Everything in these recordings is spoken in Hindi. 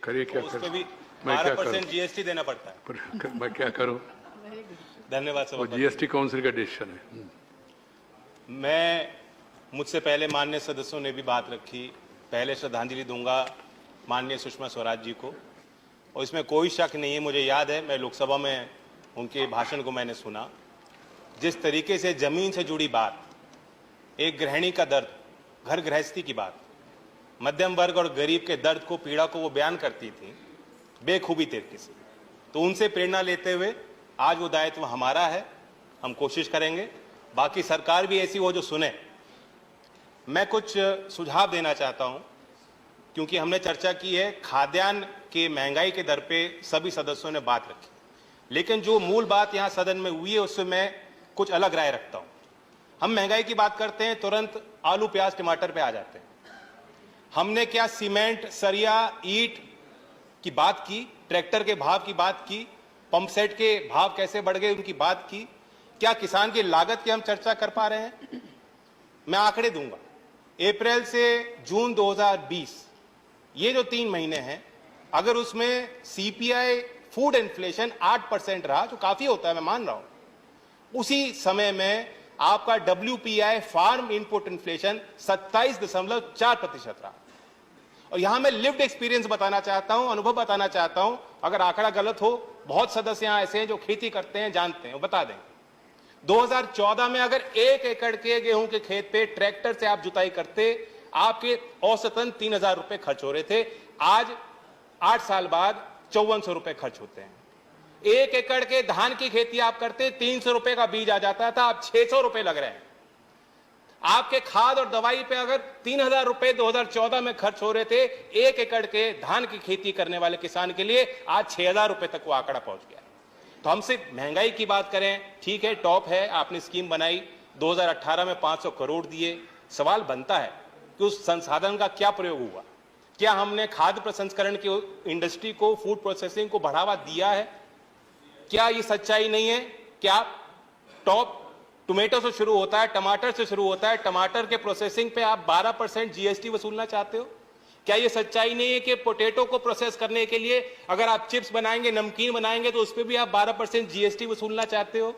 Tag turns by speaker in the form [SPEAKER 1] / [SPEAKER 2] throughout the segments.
[SPEAKER 1] करिए, क्या
[SPEAKER 2] तो उस
[SPEAKER 1] करूं?
[SPEAKER 2] पे भी
[SPEAKER 1] मैं क्या
[SPEAKER 2] 12% जीएसटी देना पड़ता है।
[SPEAKER 1] पर मैं क्या करूं?
[SPEAKER 2] धन्यवाद
[SPEAKER 1] वो
[SPEAKER 2] सभापति।
[SPEAKER 1] जीएसटी काउंसिल का डिसीजन है।
[SPEAKER 2] मुझसे पहले माननीय सदस्यों ने भी बात रखी। पहले श्रद्धांजलि दूंगा माननीय सुषमा स्वराज जी को, और इसमें कोई शक नहीं है, मुझे याद है मैं लोकसभा में उनके भाषण को मैंने सुना। जिस तरीके से जमीन से जुड़ी बात, एक गृहिणी का दर्द, घर गृहस्थी की बात, मध्यम वर्ग और गरीब के दर्द को, पीड़ा को वो बयान करती थी बेखूबी तरीके से। तो उनसे प्रेरणा लेते हुए आज वो दायित्व हमारा है, हम कोशिश करेंगे, बाकी सरकार भी ऐसी हो जो सुने। मैं कुछ सुझाव देना चाहता हूं, क्योंकि हमने चर्चा की है खाद्यान्न के महंगाई के दर पे सभी सदस्यों ने बात रखी, लेकिन जो मूल बात यहां सदन में हुई है उससे मैं कुछ अलग राय रखता हूं। हम महंगाई की बात करते हैं, तुरंत आलू प्याज टमाटर पे आ जाते हैं। हमने क्या सीमेंट सरिया ईंट की बात की, ट्रैक्टर के भाव की बात की, पंप सेट के भाव कैसे बढ़ गए उनकी बात की, क्या किसान की लागत की हम चर्चा कर पा रहे हैं? मैं आंकड़े दूंगा। अप्रैल से जून 2020 ये जो 3 महीने हैं, अगर उसमें सीपीआई फूड इन्फ्लेशन 8% रहा, जो काफी होता है मैं मान रहा हूं, उसी समय में आपका WPI फार्म इनपुट इन्फ्लेशन 27.4% रहा। और यहां मैं लिव्ड एक्सपीरियंस बताना चाहता हूं, अनुभव बताना चाहता हूं। अगर आंकड़ा गलत हो, बहुत सदस्य यहां ऐसे हैं जो खेती करते हैं, जानते हैं, वो बता दें। 2014 में अगर 1 एकड़ के गेहूं के खेत पे ट्रैक्टर से आप जुताई करते, आपके औसतन 3000 रुपए खर्च हो रहे थे। आज 8 साल बाद 5400 रुपए खर्च होते हैं। 1 एकड़ के धान की खेती आप करते, 300 रुपए का बीज आ जाता था, अब 600 रुपए लग रहे हैं। आपके खाद और दवाई पे अगर 3000 रुपए 2014 में खर्च हो रहे थे 1 एकड़ के धान की खेती करने वाले किसान के लिए, आज 6000 रुपए तक वो आंकड़ा पहुंच गया। तो हमसे महंगाई की बात करें, ठीक है, टॉप है, आपने स्कीम बनाई, 2018 में 500 करोड़ दिए। सवाल बनता है कि उस संसाधन का क्या प्रयोग हुआ? क्या हमने खाद्य प्रसंस्करण की इंडस्ट्री को, फूड प्रोसेसिंग को बढ़ावा दिया है? क्या ये सच्चाई नहीं है? क्या टॉप टोमेटो से शुरू होता है, टमाटर से शुरू होता है, टमाटर के प्रोसेसिंग पे आप 12% जीएसटी वसूलना चाहते हो? क्या ये सच्चाई नहीं है कि पोटैटो को प्रोसेस करने के लिए अगर आप चिप्स बनाएंगे, नमकीन बनाएंगे, तो उस पर भी आप 12% जीएसटी वसूलना चाहते हो?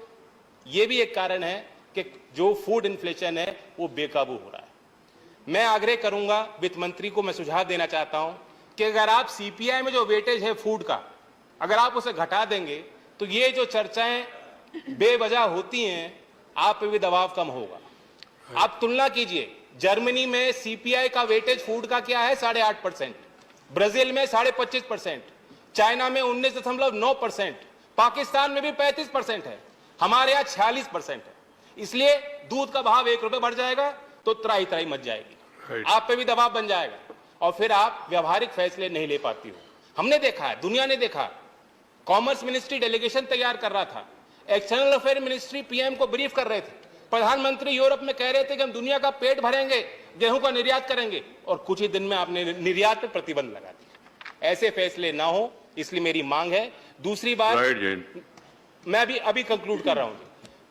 [SPEAKER 2] ये भी एक कारण है कि जो फूड इन्फ्लेशन है वो बेकाबू हो रहा है। मैं आग्रह करूंगा, वित्त मंत्री को मैं सुझाव देना चाहता हूं कि अगर आप सीपीआई में जो वेटेज है फूड का, अगर आप उसे घटा देंगे तो ये जो चर्चाएं बेवजह होती हैं, आप पे भी दबाव कम होगा। आप तुलना कीजिए, जर्मनी में सीपीआई का वेटेज फूड का क्या है? 8.5%, ब्राजील में 25.5%, चाइना में 19.9%, पाकिस्तान में भी 35% है, हमारे यहां 46% है। इसलिए दूध का भाव 1 रुपए बढ़ जाएगा तो त्राही त्राही मच जाएगी, आप पे भी दबाव बन जाएगा और फिर आप व्यवहारिक फैसले नहीं ले पाती हो। हमने देखा है, दुनिया ने देखा, कॉमर्स मिनिस्ट्री डेलीगेशन तैयार कर रहा था, एक्सटर्नल अफेयर मिनिस्ट्री पीएम को ब्रीफ कर रहे थे, प्रधानमंत्री यूरोप में कह रहे थे कि हम दुनिया का पेट भरेंगे, गेहूं का निर्यात करेंगे, और कुछ ही दिन में आपने निर्यात पर प्रतिबंध लगा दिया। ऐसे फैसले ना हो, इसलिए मेरी मांग है। दूसरी बात, मैं अभी कंक्लूड कर रहा हूं,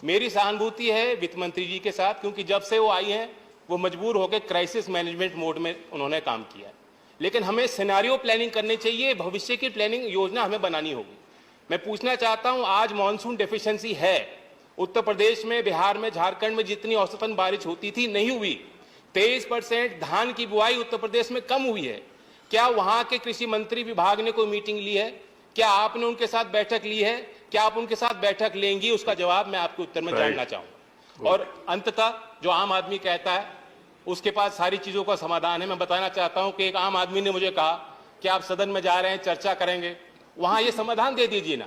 [SPEAKER 2] मेरी सहानुभूति है वित्त मंत्री जी के साथ, क्योंकि जब से वो आई हैं वो मजबूर होकर क्राइसिस मैनेजमेंट मोड में उन्होंने काम किया, लेकिन हमें सिनेरियो प्लानिंग करनी चाहिए, भविष्य की प्लानिंग योजना हमें बनानी होगी। मैं पूछना चाहता हूं, आज मॉनसून डेफिशिएंसी है उत्तर प्रदेश में, बिहार में, झारखंड में जितनी औसतन बारिश होती थी नहीं हुई। 23% धान की बुआई उत्तर प्रदेश में कम हुई है। क्या वहां के कृषि मंत्री विभाग ने कोई मीटिंग ली है? क्या आपने उनके साथ बैठक ली है? क्या आप उनके साथ बैठक लेंगी? उसका जवाब मैं आपके उत्तर में जानना चाहूंगा। और अंततः जो आम आदमी कहता है उसके पास सारी चीजों का समाधान है। मैं बताना चाहता हूं कि एक आम आदमी ने मुझे कहा कि आप सदन में जा रहे हैं, चर्चा करेंगे, वहां ये समाधान दे दीजिए ना।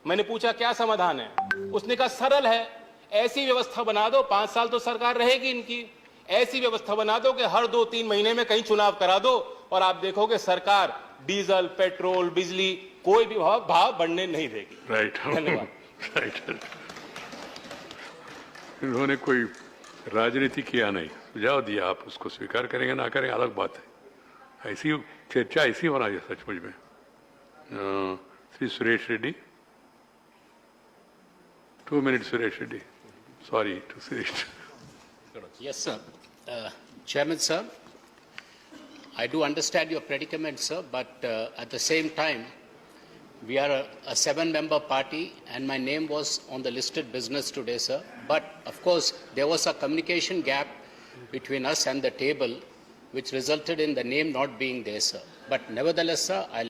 [SPEAKER 2] मैंने पूछा क्या समाधान है? उसने कहा सरल है, ऐसी व्यवस्था बना दो, 5 साल तो सरकार रहेगी इनकी, ऐसी व्यवस्था बना दो कि हर 2-3 महीने में कहीं चुनाव करा दो और आप देखोगे सरकार डीजल, पेट्रोल, बिजली कोई भी भाव बढ़ने नहीं देगी।
[SPEAKER 1] राइट,
[SPEAKER 2] धन्यवाद।
[SPEAKER 1] राइट। इन्होंने कोई राजनीति किया नहीं, सुझाव दिया, आप उसको स्वीकार करेंगे ना करेंगे अलग बात है। ऐसी चर्चा ऐसी होना चाहिए सचमुच में। Shri Suresh Reddy, 2 minutes, Suresh Reddy. Sorry to Suresh.
[SPEAKER 3] Yes, sir. Chairman, sir, I do understand your predicament, sir, but at the same time, we are a seven-member party, and my name was on the listed business today, sir. But, of course, there was a communication gap between us and the table, which resulted in the name not being there, sir. But nevertheless, sir, I'll